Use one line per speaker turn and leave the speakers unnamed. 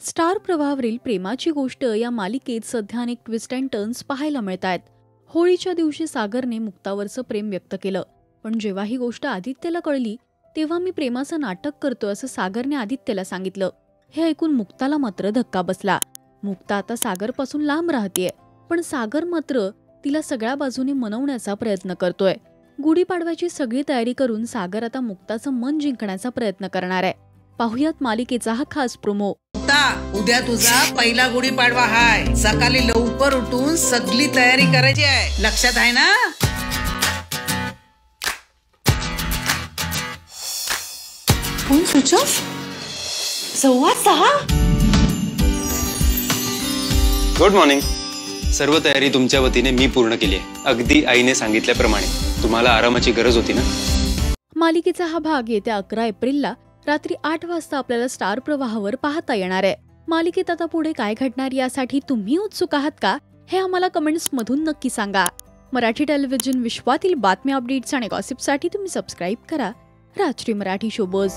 Star प्रवाहावरील प्रेमाची गोष्ट या मालिकेत सध्या अनेक ट्विस्ट अँड टर्न्स पाहायला मिळत आहेत. होळीच्या दिवशी सागरने मुक्तावरचं प्रेम व्यक्त केलं, पण जेव्हा ही गोष्ट आदित्यला कळली तेव्हा मी प्रेमाचं नाटक करतोय असं सागरने आदित्यला सांगितलं. हे ऐकून मुक्ताला मात्र धक्का बसला. मुक्ता आता सागरपासून लांब राहतेय, पण सागर मात्र तिला सगळ्या बाजूने मनवण्याचा प्रयत्न करतोय. गुढीपाडव्याची सगळी तयारी करून सागर आता मुक्ताचं मन जिंकण्याचा प्रयत्न करणार आहे. पाहुयात मालिकेचा हा खास प्रोमो.
उद्या तुझा पहिला गुढीपाडवा हाय. सकाळी लवकर उठून सगळी तयारी करायची आहे. लक्षात आहे ना?
Phone switch off. 6:15.
Good morning. सर्व तयारी तुमच्या वतीने मी पूर्ण केली आहे, अगदी आईने सांगितल्याप्रमाणे. तुम्हाला आरामाची गरज होती ना?
मालिकेचा हा भाग येत्या 11 एप्रिलला रात्री 8 वाजता आपल्याला स्टार प्रवाहावर पाहता येणार आहे. मालिकेत आता पुढे काय घडणार यासाठी तुम्ही उत्सुक आहात का? हे आम्हाला कमेंट्स मधून नक्की सांगा. मराठी टेलिव्हिजन विश्वातील बातम्या, अपडेट्स आणि गॉसिपसाठी तुम्ही सबस्क्राईब करा राजश्री मराठी शोबज.